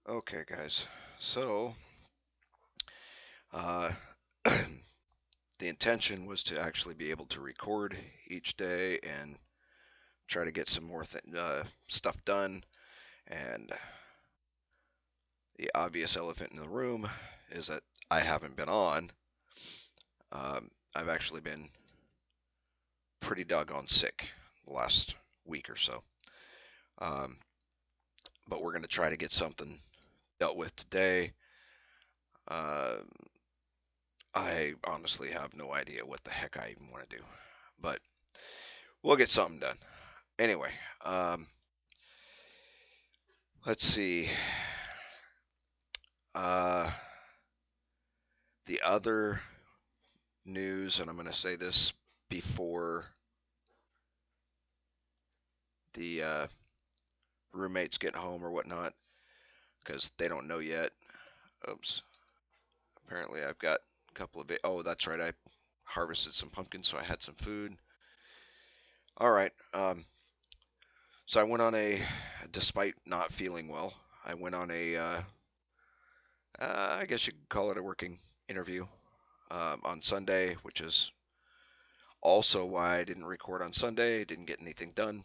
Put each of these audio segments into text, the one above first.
Okay, guys. So, uh, the intention was to actually be able to record each day and try to get some more stuff done. And the obvious elephant in the room is that I haven't been on. I've actually been pretty doggone sick the last week or so. Um, but we're going to try to get something dealt with today. Uh, I honestly have no idea what the heck I even want to do, but we'll get something done. Anyway, um, let's see. Uh, the other news, and I'm going to say this before the roommates get home or whatnot, because they don't know yet. Oops. Apparently, I've got a couple of. Oh, that's right. I harvested some pumpkins, so I had some food. All right. So I went on despite not feeling well, I went on I guess you could call it a working interview on Sunday, which is also why I didn't record on Sunday, didn't get anything done.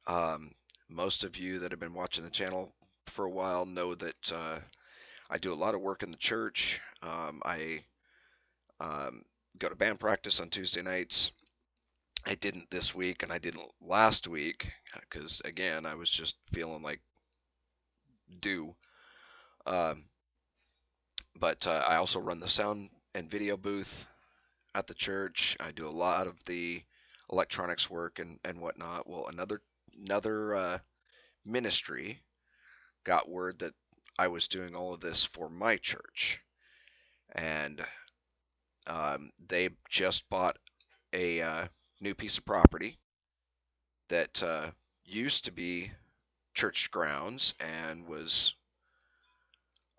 Um, Most of you that have been watching the channel for a while know that I do a lot of work in the church. I um, go to band practice on Tuesday nights. I didn't this week and I didn't last week because, again, I was just feeling like due. Um, but I also run the sound and video booth at the church. I do a lot of the electronics work and whatnot. Well, another ministry got word that I was doing all of this for my church, and they just bought a new piece of property that used to be church grounds and was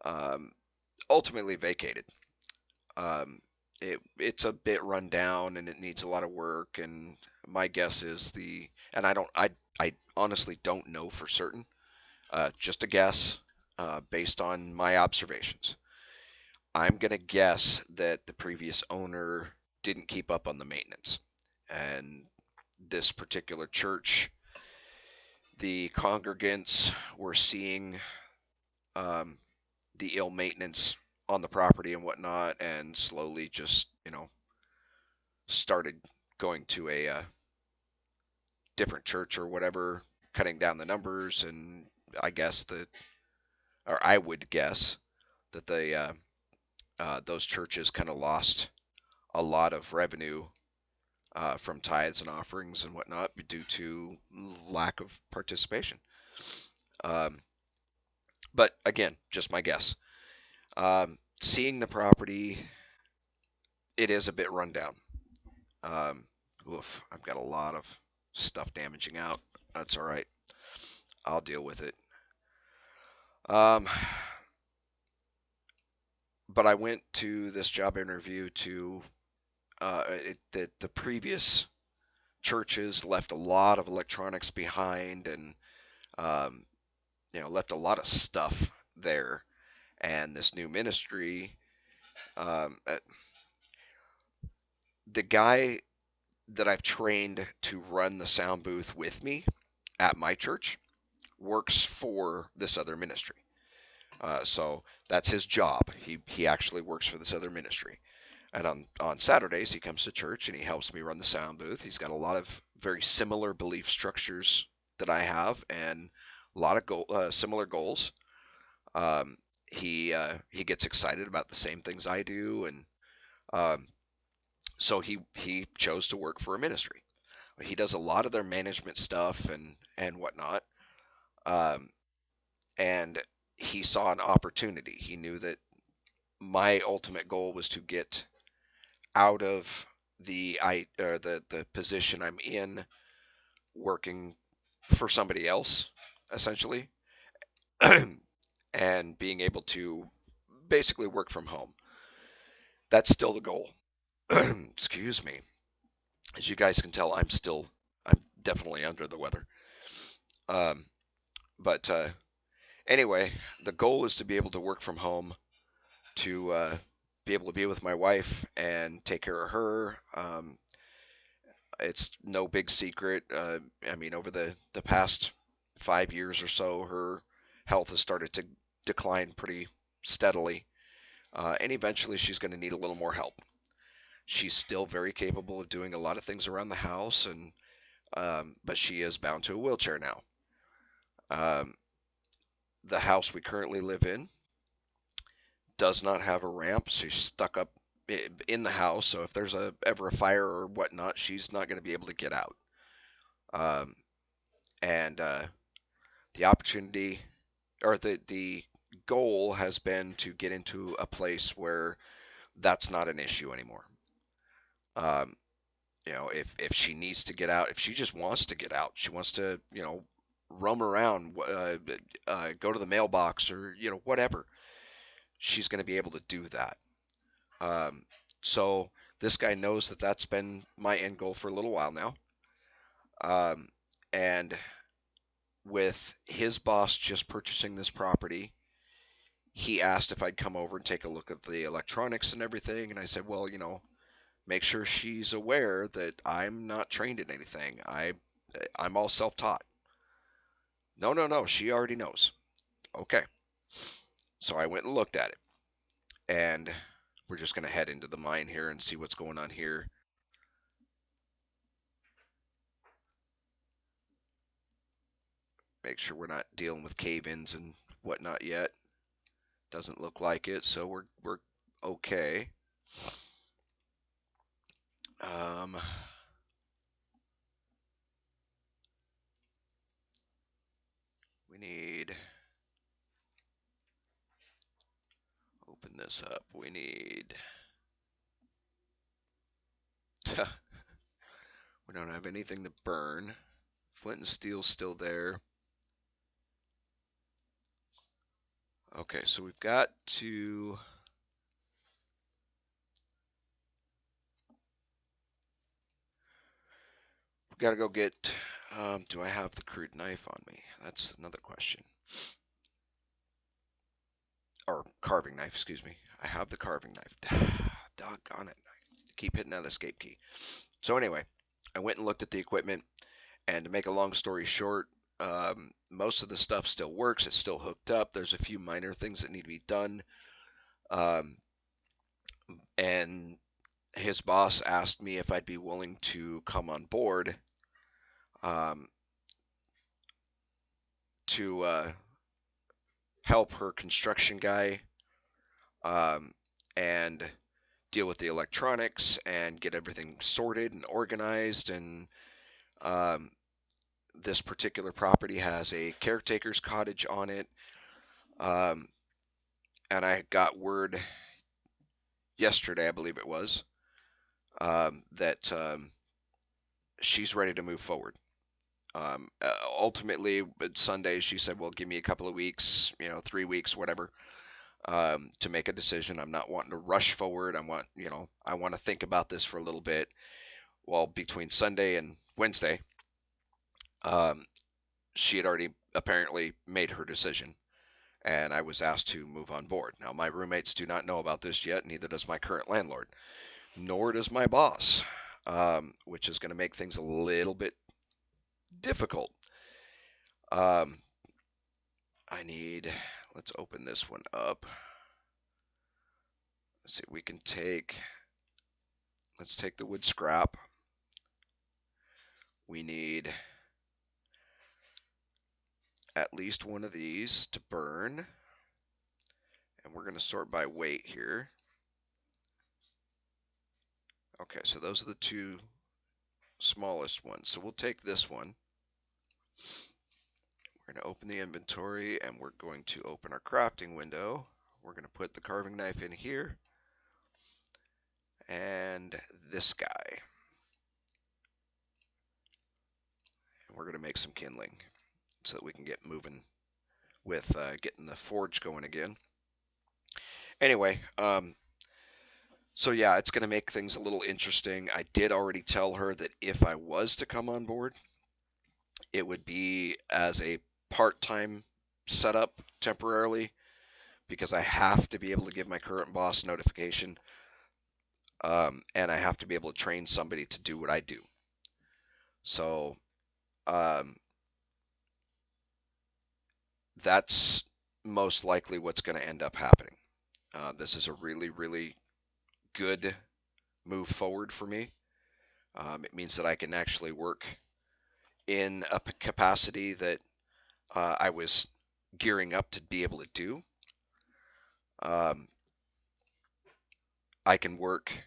um, ultimately vacated. Um, it's a bit run down and it needs a lot of work. And my guess is and I honestly don't know for certain. Just a guess based on my observations. I'm gonna guess that the previous owner didn't keep up on the maintenance, and this particular church, the congregants were seeing um, the ill maintenance on the property and whatnot, and slowly just started going to a different church or whatever, cutting down the numbers. And I guess that, or I would guess that those churches kind of lost a lot of revenue from tithes and offerings and whatnot due to lack of participation. Um, but again, just my guess. Seeing the property, it is a bit run down. Um, I've got a lot of stuff damaging out. That's all right. I'll deal with it. Um, but I went to this job interview to the previous churches left a lot of electronics behind and um, left a lot of stuff there. And this new ministry, um, uh, the guy that I've trained to run the sound booth with me at my church works for this other ministry. So that's his job. He actually works for this other ministry. And on Saturdays, he comes to church and he helps me run the sound booth. He's got a lot of very similar belief structures that I have and a lot of similar goals. Um, he gets excited about the same things I do, and um, so he chose to work for a ministry. He does a lot of their management stuff and whatnot. Um, and he saw an opportunity. He knew that my ultimate goal was to get out of the position I'm in, working for somebody else, essentially, and being able to basically work from home. That's still the goal. Excuse me. As you guys can tell, I'm definitely under the weather. Um, but Anyway, the goal is to be able to work from home, to be able to be with my wife and take care of her. It's no big secret. I mean, over the past 5 years or so, her health has started to decline pretty steadily, and eventually she's going to need a little more help. She's still very capable of doing a lot of things around the house, and but she is bound to a wheelchair now. Um, the house we currently live in does not have a ramp. So she's stuck up in the house. So if there's ever a fire or whatnot, she's not going to be able to get out. Um, and the opportunity or the goal has been to get into a place where that's not an issue anymore. Um, if she needs to get out, if she just wants to get out, she wants to, roam around, go to the mailbox or, whatever, she's going to be able to do that. Um, so this guy knows that that's been my end goal for a little while now. Um, and with his boss just purchasing this property, he asked if I'd come over and take a look at the electronics and everything. And I said, well, make sure she's aware that I'm not trained in anything. I'm all self-taught. No, no, no. She already knows. Okay. So I went and looked at it, and we're just going to head into the mine here and see what's going on here. Make sure we're not dealing with cave-ins and whatnot yet. Doesn't look like it, so we're okay. Um, we need open this up. We need. We don't have anything to burn. Flint and steel's still there. Okay, so we've got to go get. Do I have the crude knife on me? That's another question. Or carving knife, excuse me. I have the carving knife. Doggone it. Keep hitting that escape key. So anyway, I went and looked at the equipment, and to make a long story short, most of the stuff still works. It's still hooked up. There's a few minor things that need to be done. Um, and his boss asked me if I'd be willing to come on board um, to help her construction guy um, and deal with the electronics and get everything sorted and organized. And um, this particular property has a caretaker's cottage on it. Um, and I got word yesterday, I believe it was, that she's ready to move forward. Ultimately, Sunday, she said, well, give me a couple of weeks, 3 weeks, whatever, to make a decision. I'm not wanting to rush forward. I want to think about this for a little bit. Well, between Sunday and Wednesday, um, she had already apparently made her decision, and I was asked to move on board. Now, my roommates do not know about this yet, neither does my current landlord, nor does my boss, which is going to make things a little bit difficult. Um, I need, let's open this one up. Let's see, let's take the wood scrap. We need at least one of these to burn. And we're going to sort by weight here. Okay, so those are the two smallest ones. So we'll take this one. We're going to open the inventory and we're going to open our crafting window. We're going to put the carving knife in here. And this guy. And we're going to make some kindling so that we can get moving with getting the forge going again. Anyway, so yeah, it's going to make things a little interesting. I did already tell her that if I was to come on board, it would be as a part-time setup temporarily because I have to be able to give my current boss notification, and I have to be able to train somebody to do what I do. So um, that's most likely what's going to end up happening. This is a really, really good move forward for me. It means that I can actually work in a capacity that I was gearing up to be able to do. Um, I can work.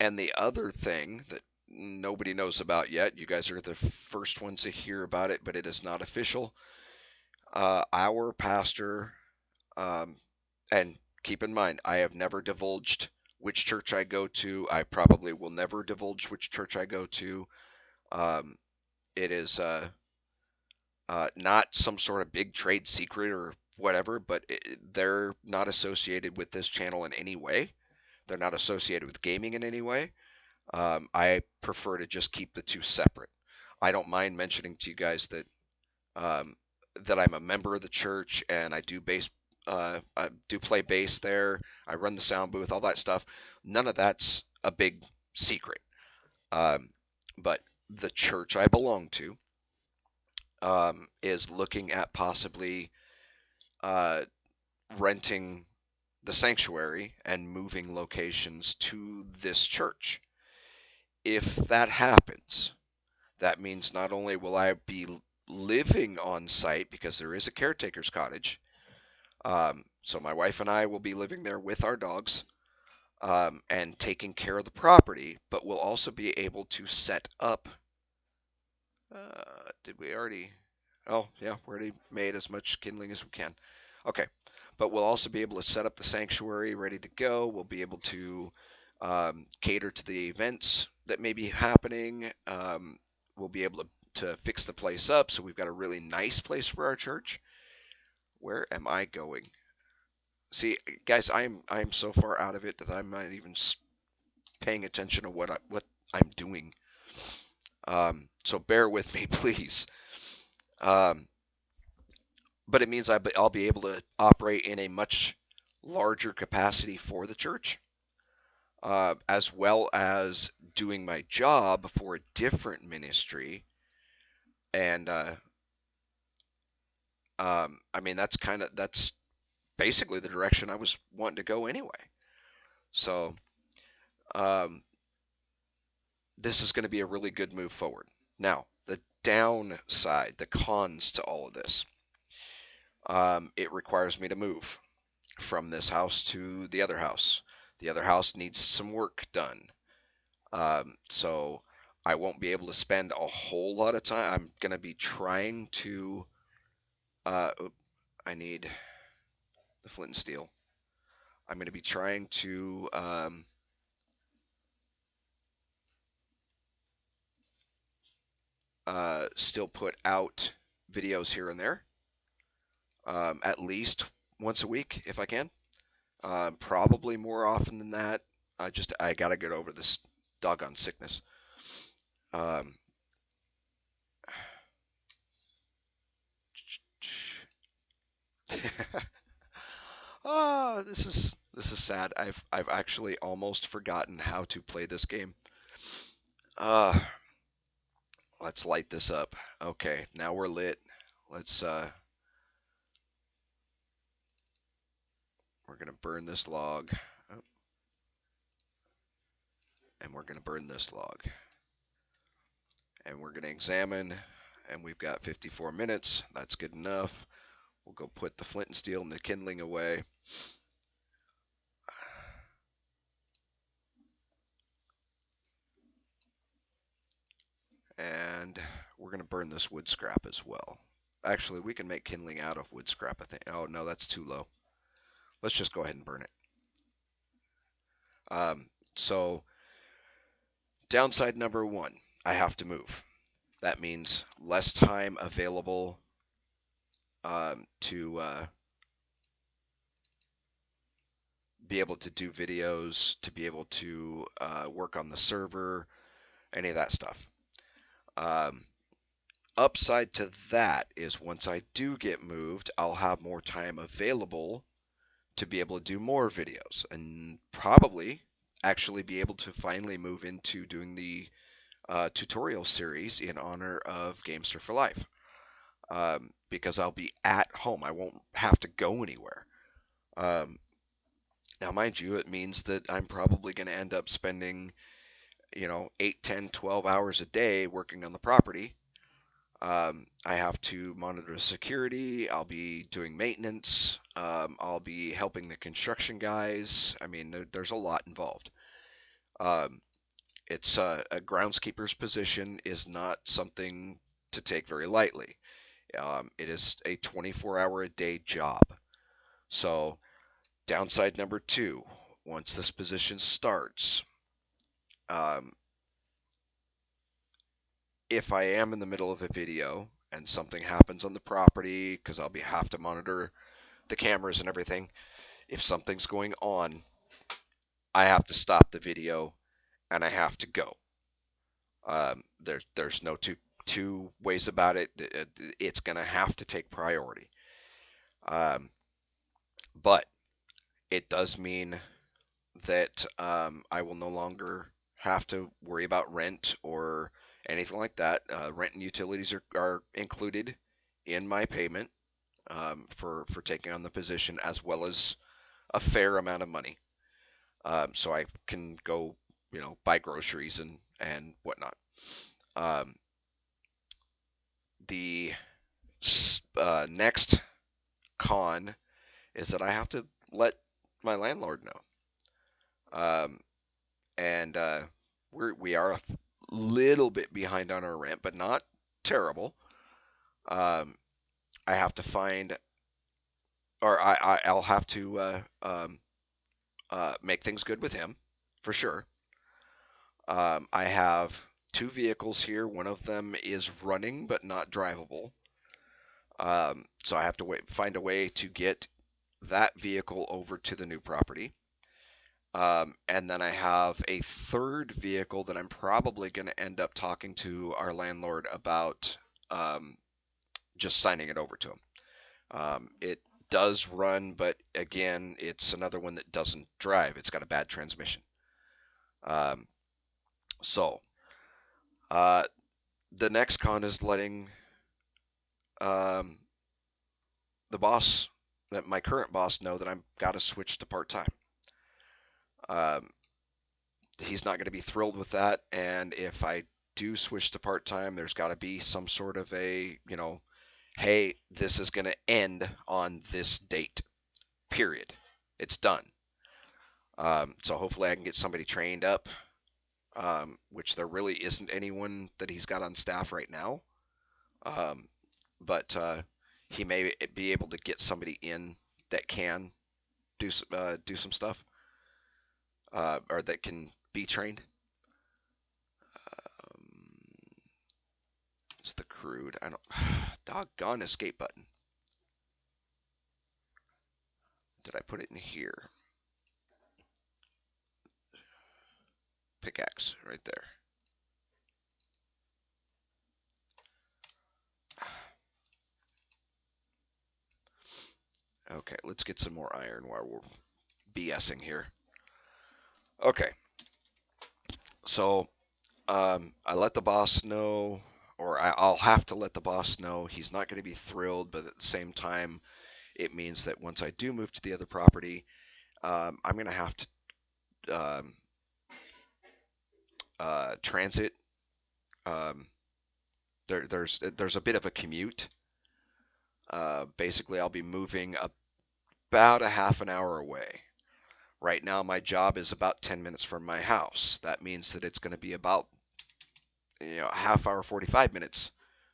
And the other thing that nobody knows about yet, you guys are the first ones to hear about it, but it is not official. Our pastor, um, and keep in mind, I have never divulged which church I go to. I probably will never divulge which church I go to. Um, it is not some sort of big trade secret or whatever, but they're not associated with this channel in any way. They're not associated with gaming in any way. I prefer to just keep the two separate. I don't mind mentioning to you guys um, that I'm a member of the church and I do bass. I do play bass there. I run the sound booth, all that stuff. None of that's a big secret. Um, but the church I belong to is looking at possibly uh, renting the sanctuary and moving locations to this church. If that happens, that means not only will I be living on site because there is a caretaker's cottage, so my wife and I will be living there with our dogs and taking care of the property, but we'll also be able to set up. Did we already? Oh, yeah, we already made as much kindling as we can. Okay, but we'll also be able to set up the sanctuary ready to go. We'll be able to cater to the events that may be happening. We'll be able to fix the place up so we've got a really nice place for our church. Where am I going? See, guys, I'm so far out of it that I'm not even paying attention to what I'm doing. So bear with me, please. Um, but it means I'll be able to operate in a much larger capacity for the church, as well as doing my job for a different ministry. And I mean, that's basically the direction I was wanting to go anyway. So um, this is going to be a really good move forward. Now, the downside, the cons to all of this, it requires me to move from this house to the other house. The other house needs some work done. So I won't be able to spend a whole lot of time. I'm going to be trying to. I need the flint and steel. I'm going to be trying to still put out videos here and there, at least once a week if I can. Probably more often than that. I gotta get over this doggone sickness. Um, this is sad. I've actually almost forgotten how to play this game. Uh, let's light this up. Okay, now we're lit. Let's we're gonna burn this log. Oh, and we're gonna burn this log. And we're gonna examine. And we've got 54 minutes. That's good enough. We'll go put the flint and steel and the kindling away. And we're going to burn this wood scrap as well. Actually, we can make kindling out of wood scrap, I think. Oh, no, that's too low. Let's just go ahead and burn it. So, downside number one, I have to move. That means less time available to be able to do videos, to be able to work on the server, any of that stuff. Um, upside to that is once I do get moved, I'll have more time available to be able to do more videos and probably actually be able to finally move into doing the tutorial series in honor of Gamester for Life. Because I'll be at home. I won't have to go anywhere. Um, Now, mind you, it means that I'm probably going to end up spending, 8, 10, 12 hours a day working on the property. I have to monitor security. I'll be doing maintenance. I'll be helping the construction guys. I mean, there's a lot involved. Um, it's a groundskeeper's position is not something to take very lightly. It is a 24-hour a day job. So, downside number two, once this position starts, um, if I am in the middle of a video and something happens on the property, because I'll be have to monitor the cameras and everything, if something's going on, I have to stop the video and I have to go. There's no two ways about it. It's gonna have to take priority. Um, but it does mean that I will no longer have to worry about rent or anything like that. Rent and utilities are included in my payment for taking on the position, as well as a fair amount of money, so I can go, buy groceries and whatnot. Um, the next con is that I have to let my landlord know. Um, and we are a little bit behind on our rent, but not terrible. Um, I have to find, or I'll have to make things good with him for sure. I have two vehicles here. One of them is running but not drivable. So I have to find a way to get that vehicle over to the new property. And then I have a third vehicle that I'm probably going to end up talking to our landlord about, um, just signing it over to him. It does run, but again, it's another one that doesn't drive. It's got a bad transmission. Um, so uh, the next con is letting um, the boss, that my current boss, know that I've got to switch to part time. Um, he's not going to be thrilled with that, and if I do switch to part time, there's got to be some sort of a, hey, this is going to end on this date. Period. It's done. So hopefully I can get somebody trained up, which there really isn't anyone that he's got on staff right now. Um, but he may be able to get somebody in that can do some stuff, or that can be trained. Um, it's the crude. I don't. Doggone escape button. Did I put it in here? Pickaxe right there. Okay, let's get some more iron while we're BSing here. Okay, so I let the boss know, or I'll have to let the boss know. He's not going to be thrilled, but at the same time, it means that once I do move to the other property, I'm going to have to um, transit. Um, there's a bit of a commute. Basically, I'll be moving about a half an hour away. Right now, my job is about 10 minutes from my house. That means that it's going to be about, a half hour, 45 minutes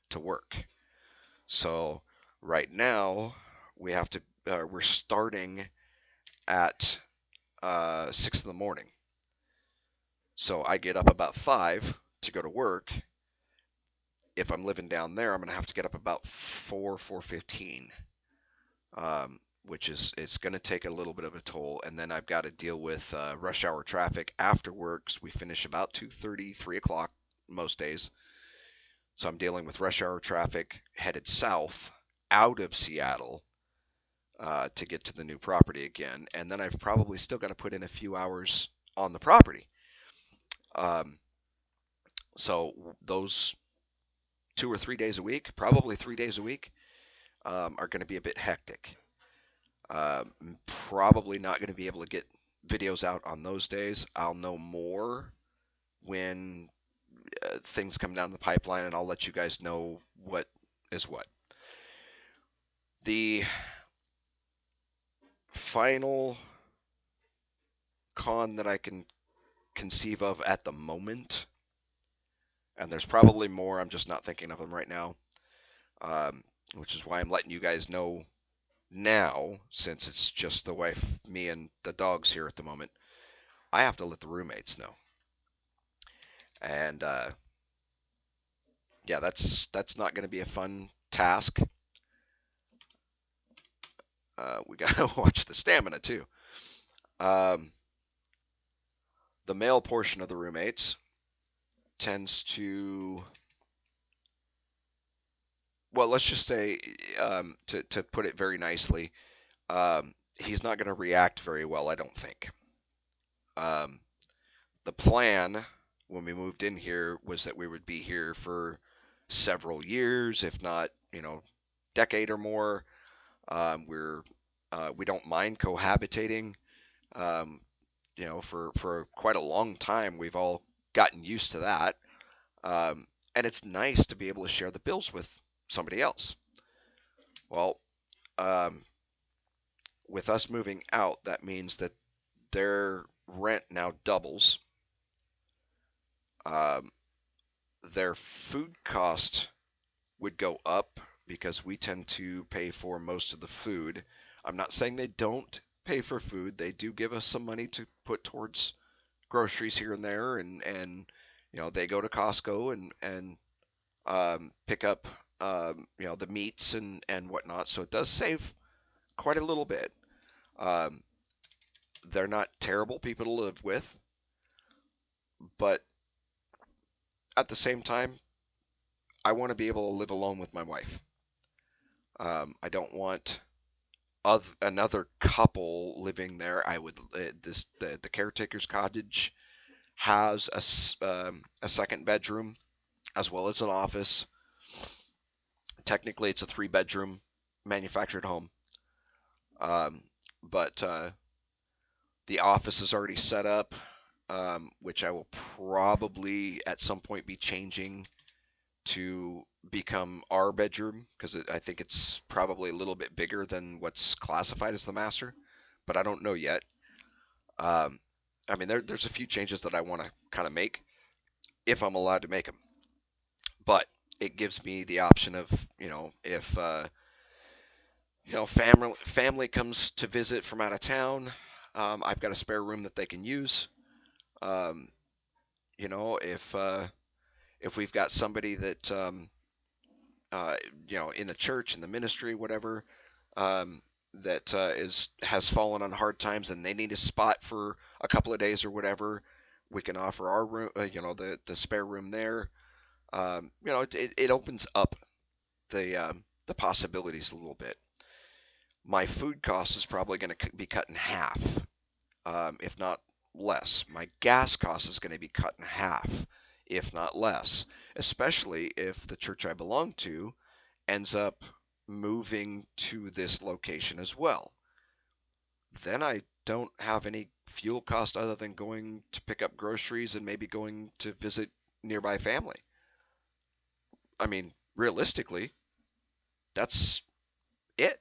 to work. So right now, we're starting at 6 in the morning. So I get up about 5 to go to work. If I'm living down there, I'm going to have to get up about 4:15, which is it's going to take a little bit of a toll. And then I've got to deal with rush hour traffic after work. So we finish about 2:30, 3 o'clock most days. So I'm dealing with rush hour traffic headed south out of Seattle to get to the new property again. And then I've probably still got to put in a few hours on the property. Um, so those 2 or 3 days a week, probably 3 days a week, are going to be a bit hectic. Probably not going to be able to get videos out on those days. I'll know more when things come down the pipeline, and I'll let you guys know what is what. The final con that I can conceive of at the moment, and there's probably more, I'm just not thinking of them right now, um, which is why I'm letting you guys know now, since it's just the wife, me, and the dogs here at the moment. I have to let the roommates know. And yeah, that's not going to be a fun task. We got to watch the stamina too. Um, the male portion of the roommates tends to, well, let's just say, to put it very nicely, he's not going to react very well, I don't think. Um, the plan when we moved in here was that we would be here for several years, if not, decade or more. We don't mind cohabitating. Um, for quite a long time, we've all gotten used to that. Um, and it's nice to be able to share the bills with somebody else. Well, um, with us moving out, that means that their rent now doubles. Um, their food cost would go up because we tend to pay for most of the food. I'm not saying they don't pay for food. They do give us some money to put towards groceries here and there, and they go to Costco and pick up the meats and whatnot. So it does save quite a little bit. Um, they're not terrible people to live with, but at the same time, I want to be able to live alone with my wife. I don't want another couple living there. I would the caretaker's cottage has a second bedroom as well as an office. Technically, it's a 3 bedroom manufactured home, um, but the office is already set up, which I will probably at some point be changing to become our bedroom because I think it's probably a little bit bigger than what's classified as the master, but I don't know yet. Um, I mean, there's a few changes that I want to kind of make if I'm allowed to make them, but it gives me the option of, if family comes to visit from out of town, I've got a spare room that they can use. Um, if we've got somebody that uh, in the church, in the ministry, whatever, um, that is has fallen on hard times and they need a spot for a couple of days or whatever, we can offer our room, the spare room there. It opens up the possibilities a little bit. My food cost is probably going to be cut in half, if not less. My gas cost is going to be cut in half, if not less, especially if the church I belong to ends up moving to this location as well. Then I don't have any fuel cost other than going to pick up groceries and maybe going to visit nearby family. I mean, realistically, that's it.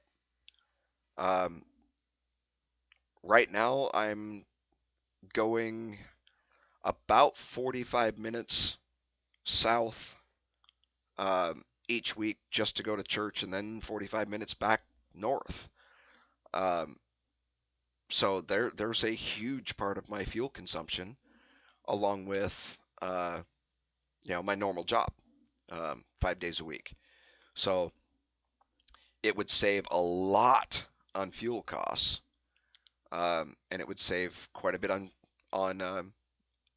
Um, right now, I'm going about 45 minutes south each week just to go to church, and then 45 minutes back north. Um, so there's a huge part of my fuel consumption, along with my normal job, 5 days a week. So it would save a lot on fuel costs, and it would save quite a bit on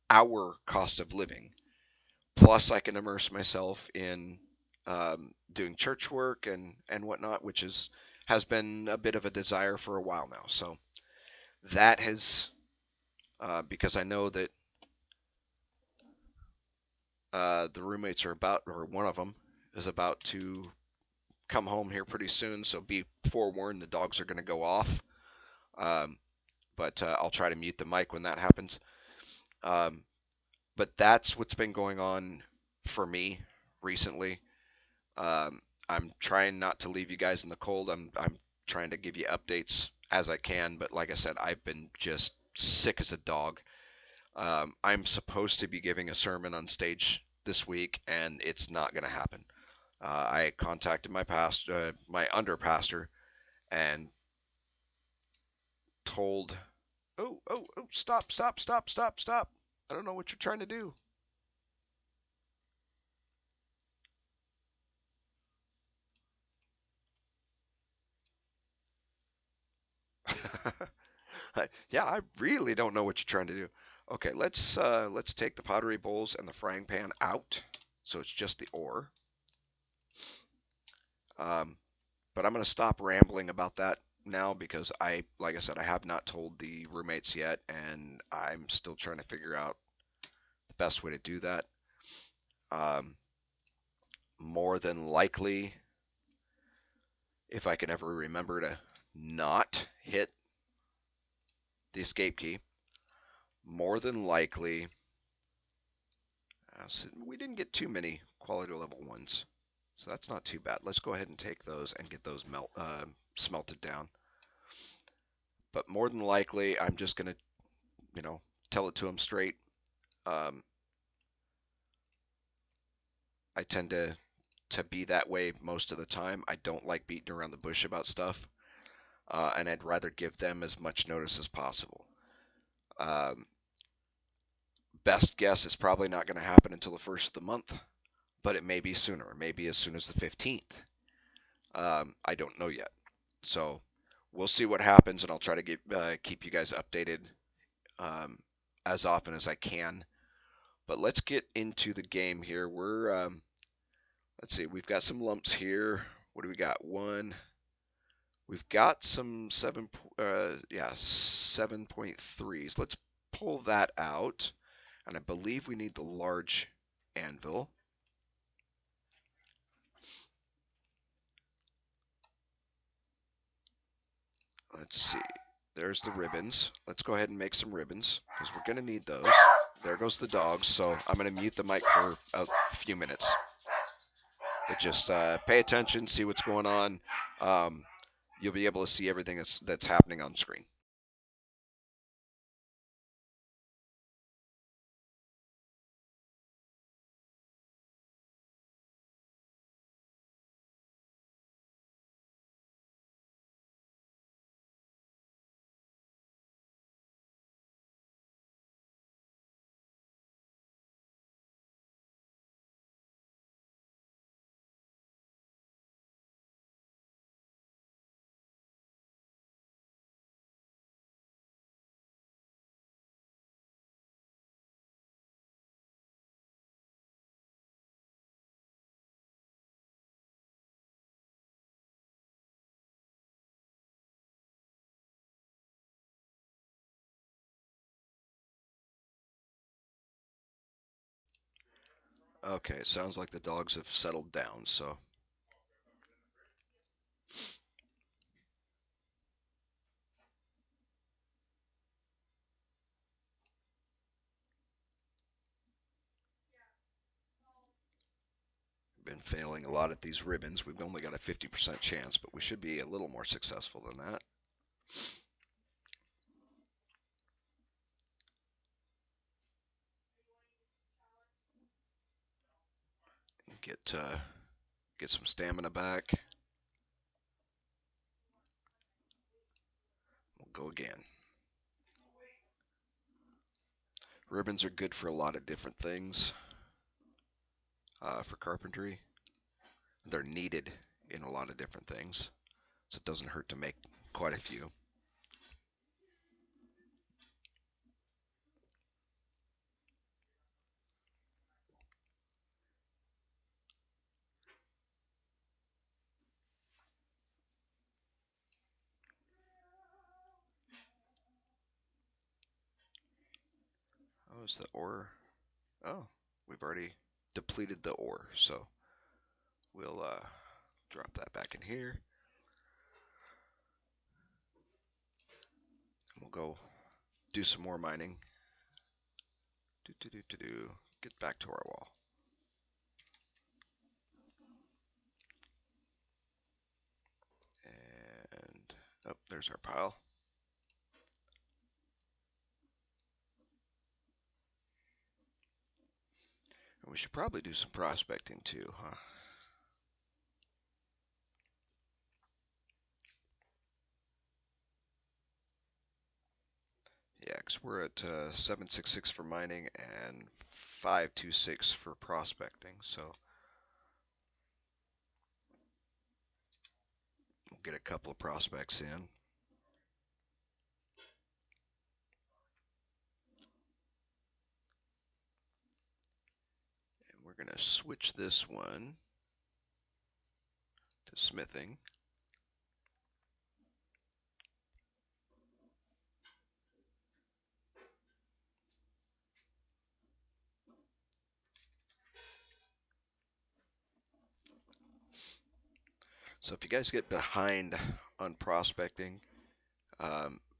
our cost of living. Plus, I can immerse myself in doing church work and whatnot, which has been a bit of a desire for a while now. So that has because I know that the roommates are about, or one of them is about to come home here pretty soon. So be forewarned, the dogs are going to go off. Um, but I'll try to mute the mic when that happens. Um, but that's what's been going on for me recently. Um, I'm trying not to leave you guys in the cold. I'm trying to give you updates as I can, but like I said, I've been just sick as a dog. I'm supposed to be giving a sermon on stage this week, and it's not going to happen. I contacted my under pastor, and told, oh, stop, stop, stop, stop, stop. I don't know what you're trying to do. Yeah, I really don't know what you're trying to do. Okay, let's take the pottery bowls and the frying pan out, so it's just the ore. Um, but I'm going to stop rambling about that now because like I said, I have not told the roommates yet, and I'm still trying to figure out the best way to do that. Um, More than likely, if I can ever remember to not hit the escape key, more than likely, so we didn't get too many quality level ones, so that's not too bad. Let's go ahead and take those and get those smelted down. But more than likely, I'm just gonna, you know, tell it to them straight. Um, I tend to be that way most of the time. I don't like beating around the bush about stuff, and I'd rather give them as much notice as possible. Um, Best guess is probably not going to happen until the first of the month, but it may be sooner, maybe as soon as the 15th. I don't know yet. So we'll see what happens, and I'll try to keep you guys updated um, as often as I can. But let's get into the game here. Let's see, we've got some lumps here. What do we got? One. We've got some 7.3s. Let's pull that out, and I believe we need the large anvil. Let's see. There's the ribbons. Let's go ahead and make some ribbons because we're going to need those. There goes the dogs. So I'm going to mute the mic for a few minutes. But just pay attention, see what's going on. Um, you'll be able to see everything that's happening on screen. Okay, it sounds like the dogs have settled down. So been failing a lot at these ribbons. We've only got a 50% chance, but we should be a little more successful than that. Get get some stamina back. We'll go again. Ribbons are good for a lot of different things. For carpentry, they're needed in a lot of different things, so it doesn't hurt to make quite a few. What was the ore? Oh, we've already depleted the ore, so we'll drop that back in here. We'll go do some more mining. Get back to our wall. And, oh, there's our pile. And we should probably do some prospecting too, huh? Yeah, because we're at 766 for mining and 526 for prospecting, so we'll get a couple of prospects in. And we're going to switch this one to smithing. So if you guys get behind on prospecting,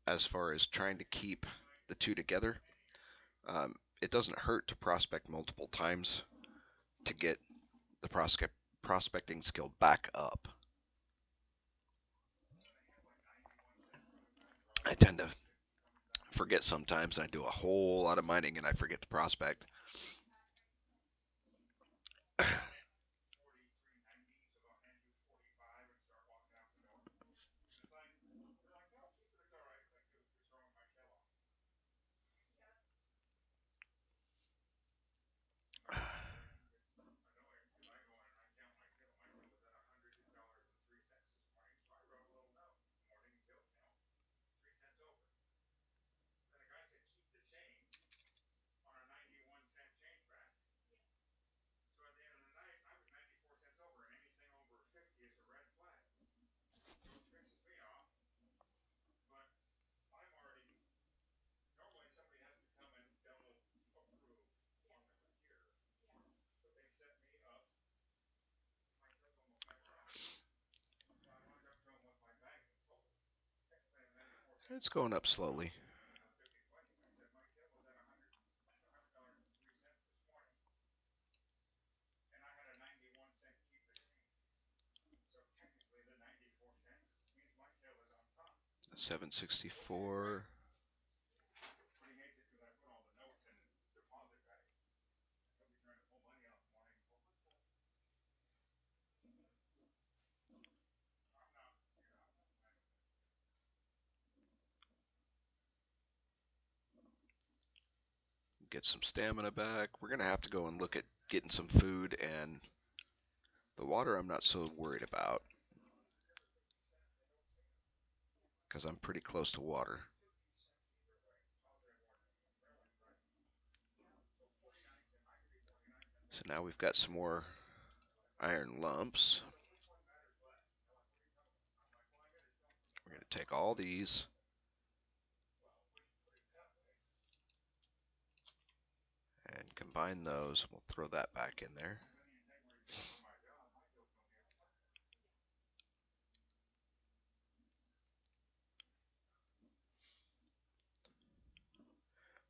as far as trying to keep the two together, it doesn't hurt to prospect multiple times to get the prospecting skill back up. I tend to forget sometimes. I do a whole lot of mining and I forget to prospect. It's going up slowly. $764. Get some stamina back. We're going to have to go and look at getting some food, and the water I'm not so worried about because I'm pretty close to water. So now we've got some more iron lumps. We're going to take all these and combine those. We'll throw that back in there.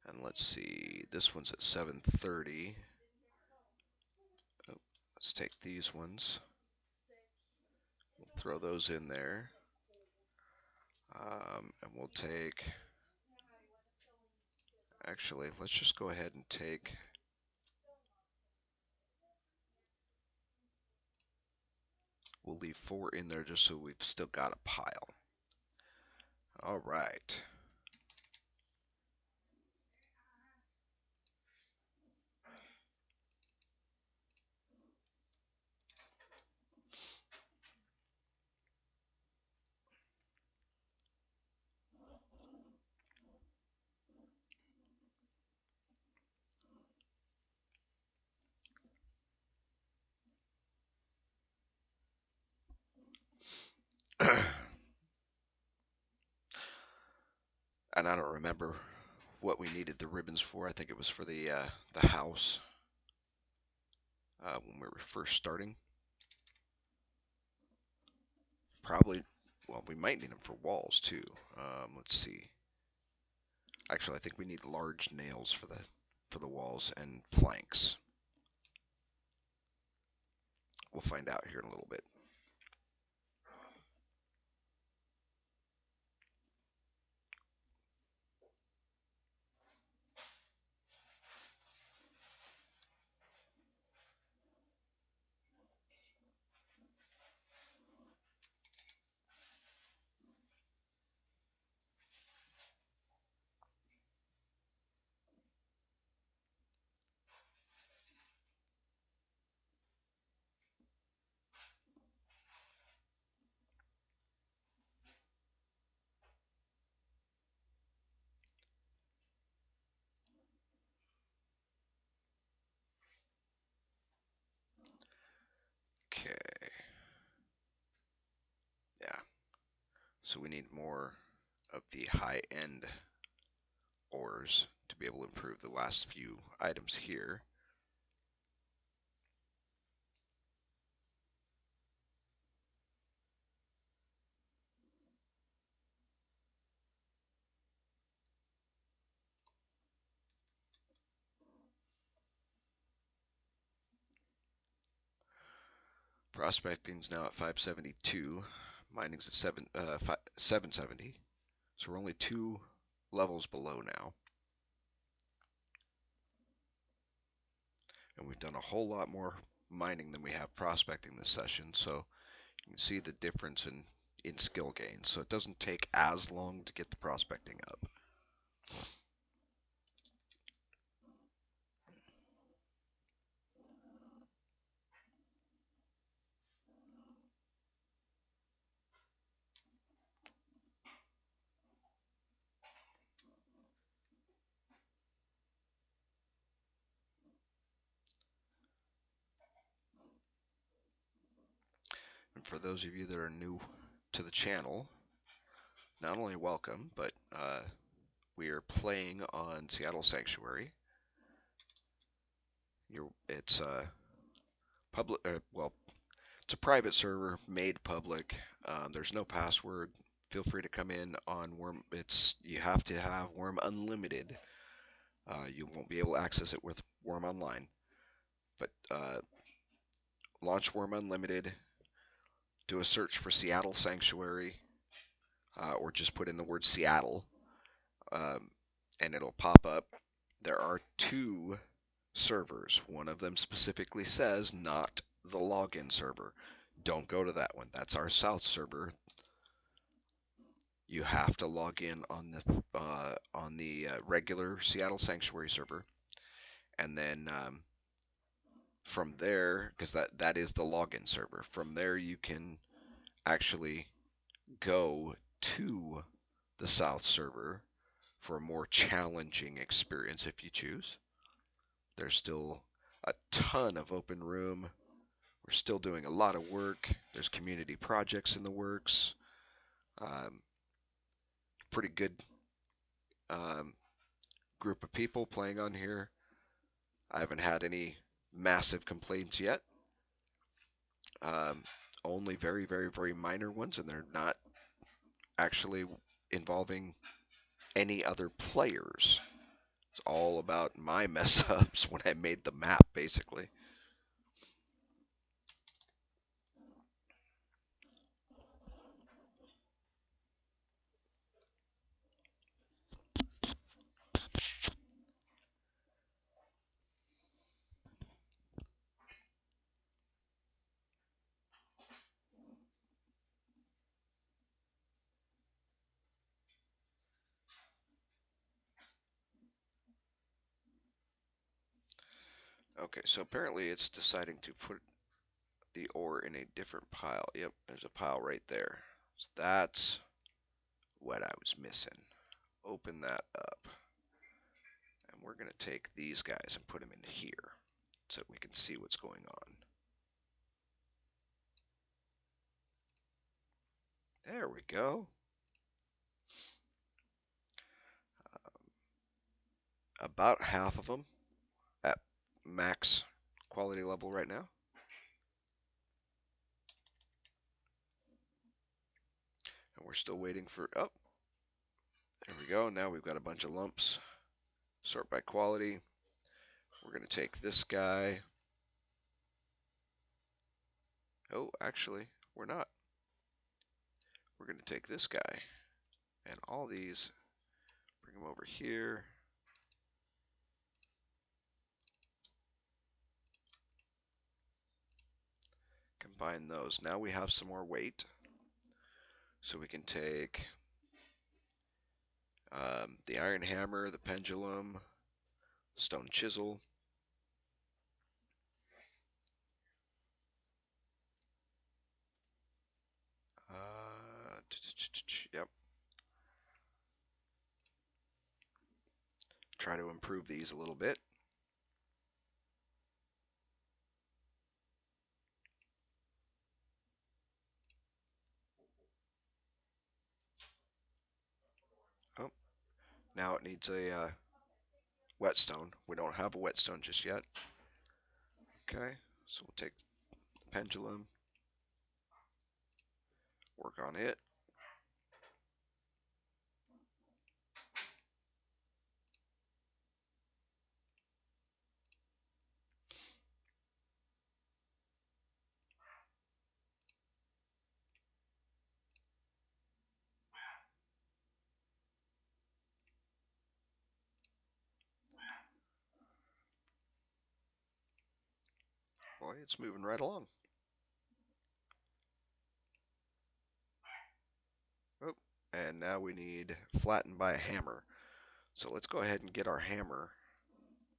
And let's see, this one's at 730. Oh, let's take these ones. We'll throw those in there. And we'll take, actually, let's just go ahead and take, we'll leave 4 in there just so we've still got a pile. All right. And I don't remember what we needed the ribbons for. I think it was for the house when we were first starting. Probably, well, we might need them for walls too. Let's see. Actually, I think we need large nails for the walls and planks. We'll find out here in a little bit. Okay. Yeah. So we need more of the high-end ores to be able to improve the last few items here. Prospecting's now at 572. Mining's at 770. So we're only 2 levels below now. And we've done a whole lot more mining than we have prospecting this session. So you can see the difference in skill gains. So it doesn't take as long to get the prospecting up. And for those of you that are new to the channel, not only welcome, but we are playing on Seattle Sanctuary. It's public. Well, it's a private server made public. There's no password. Feel free to come in on Worm. You have to have Worm Unlimited. You won't be able to access it with Worm Online. But launch Worm Unlimited. Do a search for Seattle Sanctuary, or just put in the word Seattle, and it'll pop up. There are 2 servers. One of them specifically says not the login server. Don't go to that one. That's our South server. You have to log in on the regular Seattle Sanctuary server, and then from there, because that is the login server. From there, you can actually go to the South server for a more challenging experience if you choose. There's still a ton of open room. We're still doing a lot of work. There's community projects in the works. Pretty good um, group of people playing on here. I haven't had any massive complaints yet. Um, Only very, very, very minor ones, and they're not actually involving any other players. It's all about my mess ups when I made the map, basically. Okay, so apparently it's deciding to put the ore in a different pile. Yep, there's a pile right there. So that's what I was missing. Open that up. And we're going to take these guys and put them in here so we can see what's going on. There we go. about half of them at max quality level right now. And we're still waiting for, oh, there we go. Now we've got a bunch of lumps. Sort by quality. We're going to take this guy. Oh, actually, we're not. We're going to take this guy and all these, bring them over here. Combine those. Now we have some more weight. So we can take the iron hammer, the pendulum, stone chisel. Yep. Try to improve these a little bit. Oh, now it needs a whetstone. We don't have a whetstone just yet. Okay, so we'll take the pendulum, work on it. Boy, it's moving right along. Oh, and now we need flattened by a hammer. So let's go ahead and get our hammer.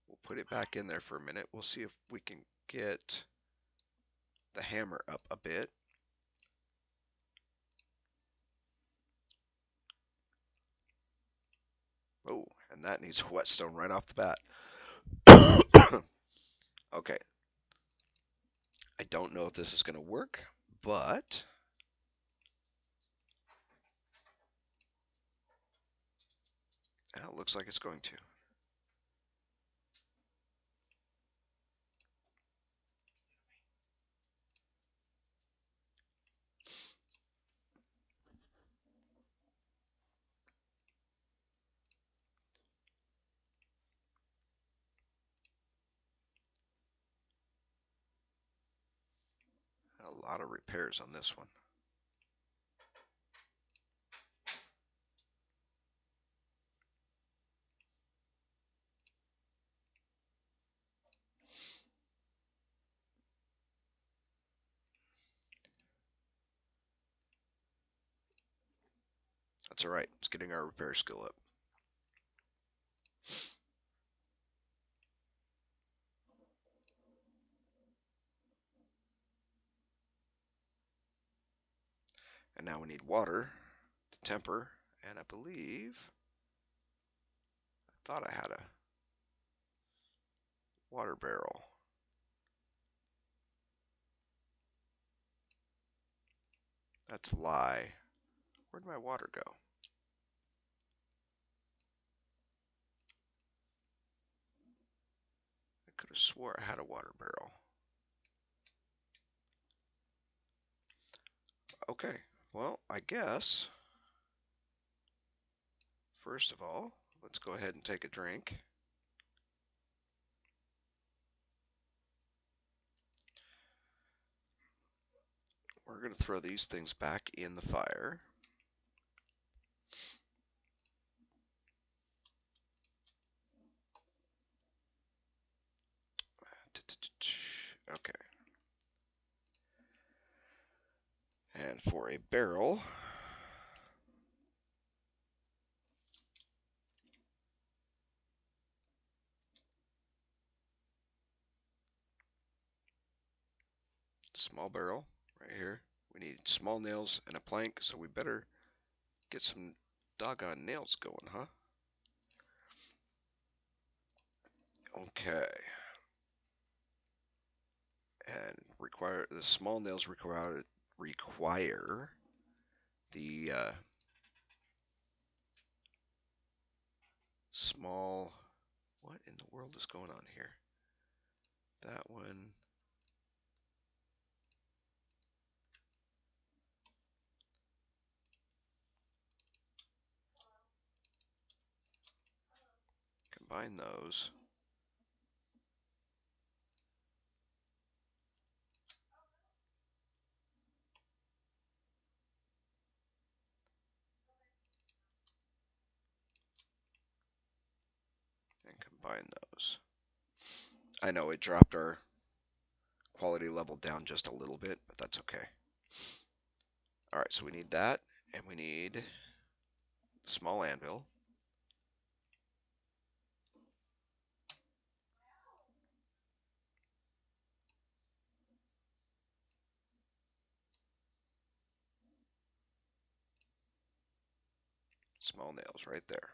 We'll put it back in there for a minute. We'll see if we can get the hammer up a bit. Oh, and that needs a whetstone right off the bat. Okay. I don't know if this is going to work, but it looks like it's going to. A lot of repairs on this one. That's all right. It's getting our repair skill up. And now we need water to temper. And I believe I thought I had a water barrel. That's a lie. Where'd my water go? I could have swore I had a water barrel. Okay, well, I guess, first of all, let's go ahead and take a drink. We're going to throw these things back in the fire. Okay. And for a barrel, small barrel right here. We need small nails and a plank, so we better get some doggone nails going, huh? Okay. And require the small nails require the small What in the world is going on here? That one. Combine those. And combine those. I know it dropped our quality level down just a little bit, but that's okay. All right, so we need that, and we need small anvil. Small nails right there.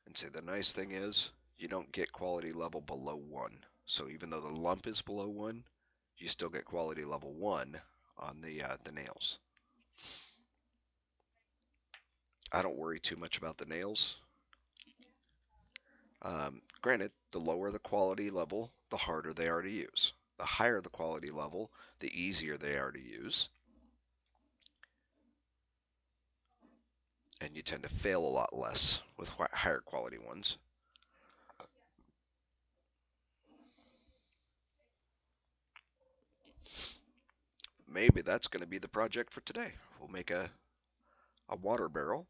And see, the nice thing is you don't get quality level below 1. So even though the lump is below 1, you still get quality level 1 on the nails. I don't worry too much about the nails. Granted, the lower the quality level, the harder they are to use. The higher the quality level, the easier they are to use. And you tend to fail a lot less with higher quality ones. Maybe that's going to be the project for today. We'll make a water barrel.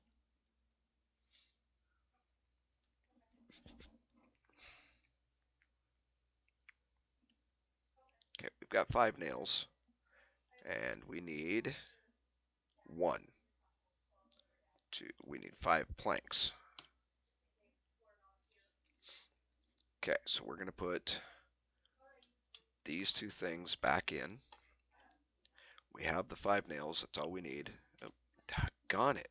Okay, we've got 5 nails, and we need one, two, we need 5 planks. Okay, so we're going to put these two things back in. We have the 5 nails, that's all we need. Oh, doggone it.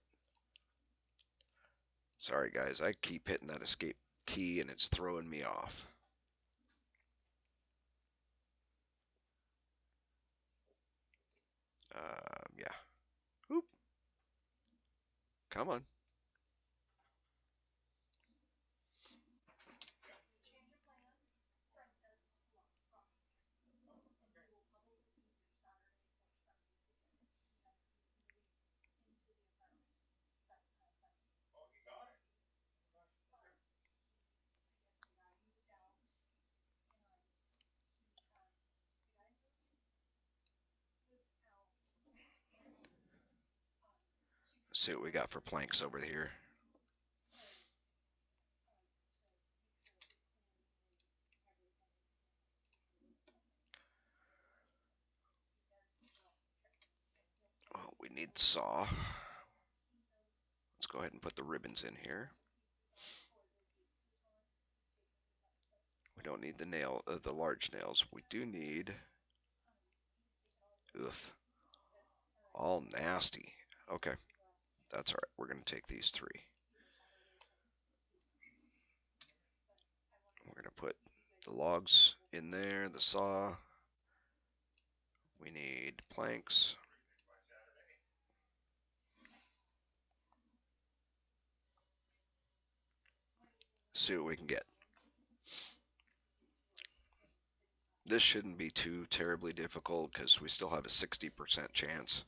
Sorry, guys, I keep hitting that escape key and it's throwing me off. Yeah. Oop. Come on. Let's see what we got for planks over here. Oh, we need saw. Let's go ahead and put the ribbons in here. We don't need the large nails. We do need. Ugh, all nasty. Okay, that's all right. We're gonna take these 3. We're gonna put the logs in there. The saw. We need planks. See what we can get. This shouldn't be too terribly difficult because we still have a 60% chance.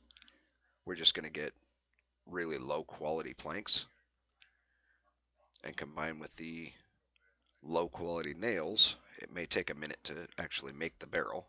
We're just going to get really low quality planks and combine with the low quality nails. It may take a minute to actually make the barrel.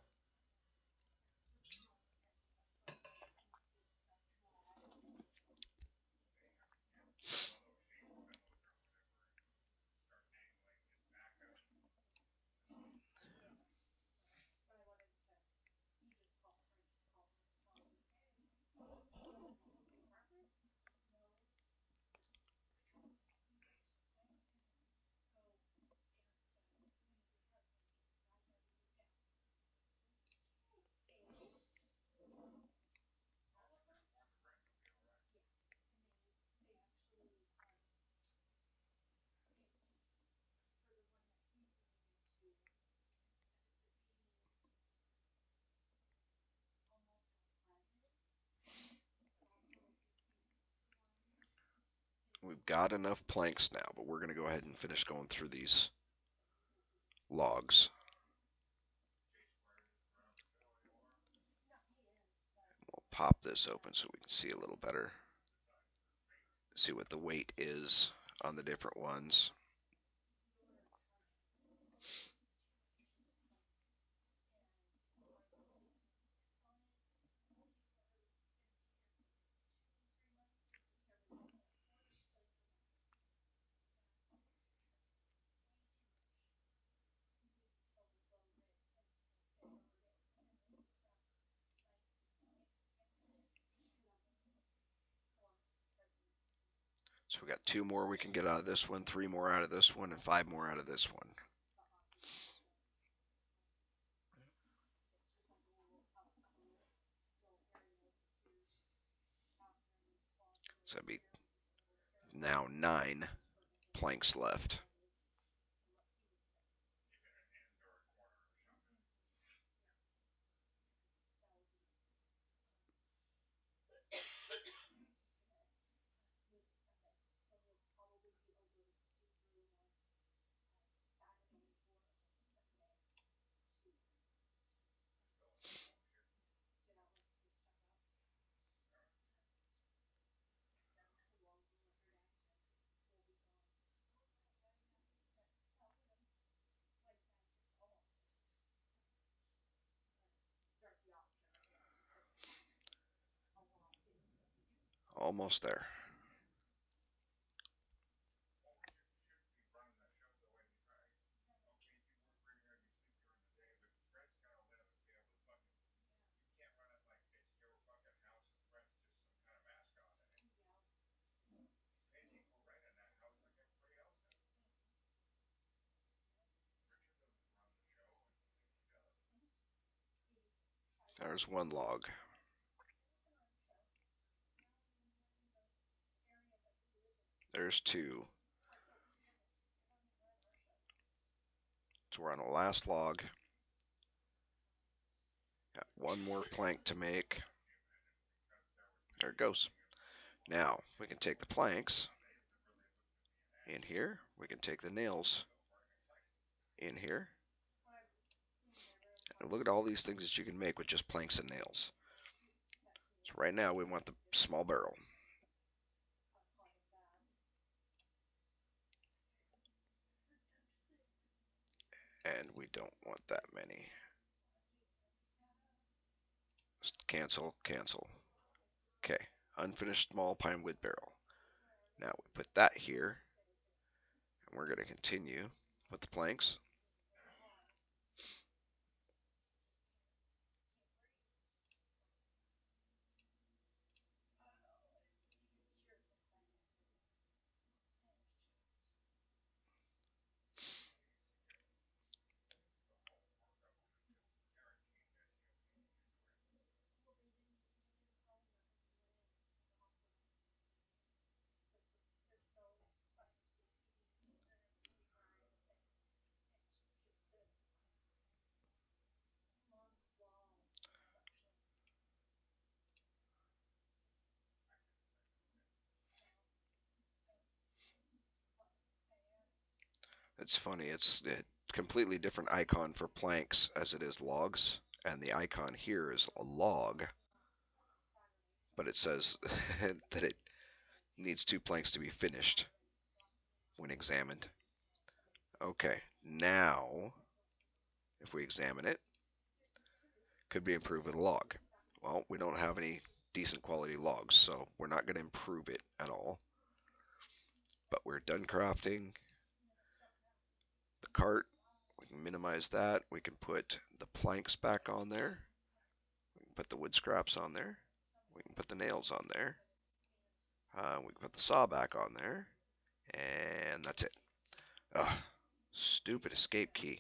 We've got enough planks now, but we're going to go ahead and finish going through these logs. We'll pop this open so we can see a little better. See what the weight is on the different ones. So we got two more we can get out of this one, three more out of this one, and five more out of this one. So that'd be now 9 planks left. Almost there. There's one log. There's two. So we're on the last log. Got one more plank to make. There it goes. Now we can take the planks in here. We can take the nails in here. And look at all these things that you can make with just planks and nails. So right now we want the small barrel. And we don't want that many. Just cancel, cancel. Okay, unfinished small pine wood barrel. Now we put that here, and we're going to continue with the planks. It's funny, it's a completely different icon for planks as it is logs, and the icon here is a log, but it says that it needs 2 planks to be finished when examined. Okay, now if we examine it, could be improved with a log. Well, we don't have any decent quality logs, so we're not going to improve it at all. But we're done crafting the cart. We can minimize that. We can put the planks back on there. We can put the wood scraps on there. We can put the nails on there. We can put the saw back on there. And that's it. Ugh, stupid escape key.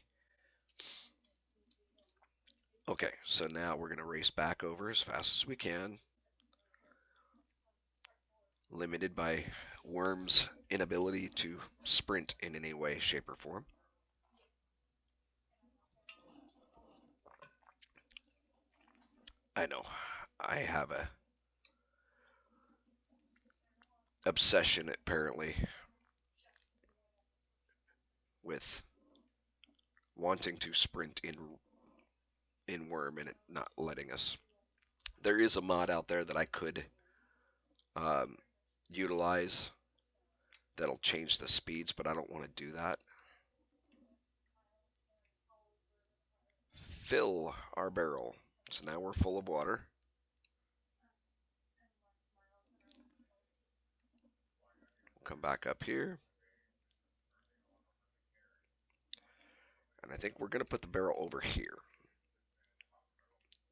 Okay, so now we're going to race back over as fast as we can, limited by Worm's inability to sprint in any way, shape, or form. I know. I have a obsession apparently with wanting to sprint in Worm and it not letting us. There is a mod out there that I could um, utilize that'll change the speeds, but I don't want to do that. Fill our barrel. So now we're full of water. We'll come back up here. And I think we're going to put the barrel over here.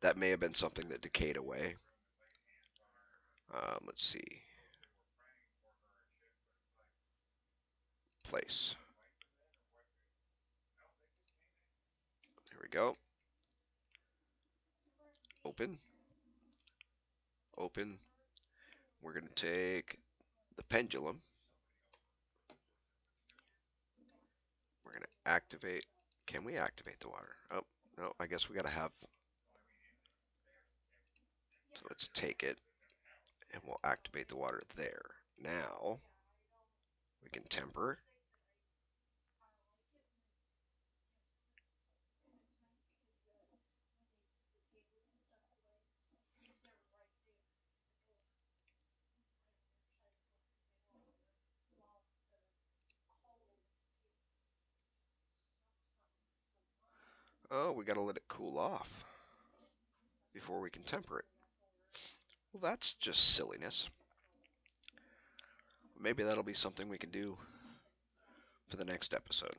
That may have been something that decayed away. Let's see. Place. There we go. Open. Open. We're going to take the pendulum. We're going to activate. Can we activate the water? Oh, no, I guess we got to have. So let's take it and we'll activate the water there. Now we can temper. Oh, we got to let it cool off before we can temper it. Well, that's just silliness. Maybe that'll be something we can do for the next episode.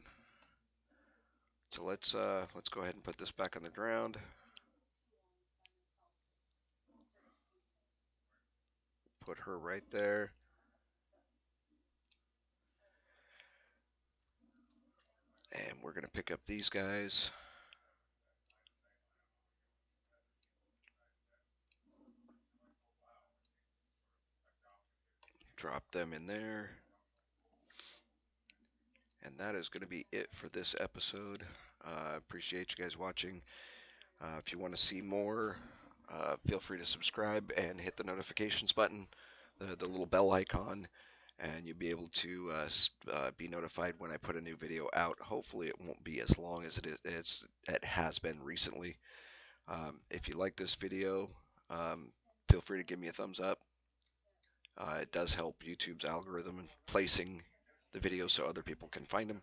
So let's go ahead and put this back on the ground. Put her right there. And we're going to pick up these guys. Drop them in there. And that is going to be it for this episode. Appreciate you guys watching. If you want to see more, feel free to subscribe and hit the notifications button, the little bell icon, and you'll be able to be notified when I put a new video out. Hopefully, it won't be as long as it has been recently. If you like this video, feel free to give me a thumbs up. It does help YouTube's algorithm in placing the videos so other people can find them.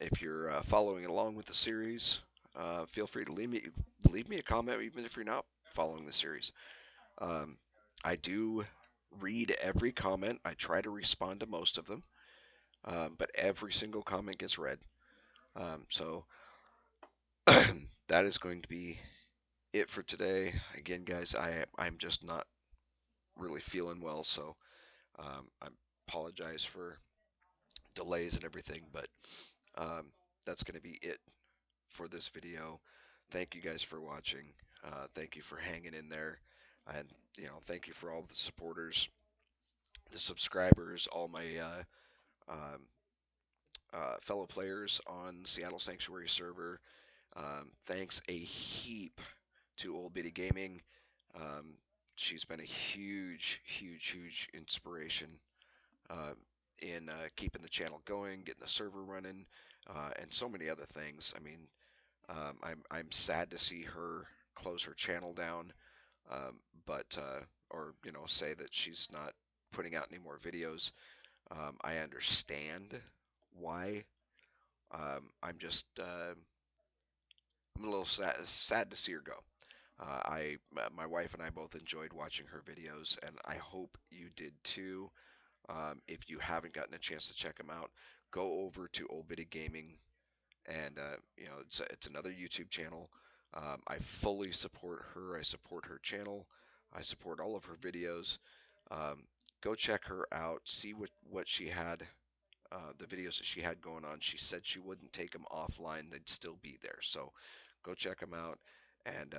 If you're following along with the series, feel free to leave me a comment, even if you're not following the series. Um, I do read every comment. I try to respond to most of them, but every single comment gets read. So that is going to be it for today. Again, guys, I'm just not really feeling well, so I apologize for delays and everything, but um, that's going to be it for this video. Thank you guys for watching. Thank you for hanging in there, and thank you for all the supporters, the subscribers, all my um, fellow players on Seattle Sanctuary server. Thanks a heap to Old Bitty Gaming. Um, she's been a huge inspiration uh, in keeping the channel going, getting the server running, and so many other things. I mean, I'm sad to see her close her channel down, but or say that she's not putting out any more videos. I understand why. I'm a little sad to see her go. My wife and I both enjoyed watching her videos, and I hope you did too. If you haven't gotten a chance to check them out, go over to Old Bitty Gaming, and it's another YouTube channel. I fully support her. I support her channel. I support all of her videos. Um, go check her out. See what she had. The videos that she had going on. She said she wouldn't take them offline; they'd still be there. So go check them out. And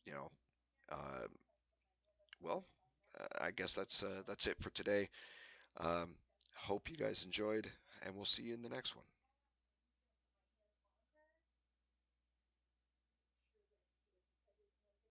you know, uh, well, I guess that's it for today. Um, hope you guys enjoyed, and we'll see you in the next one.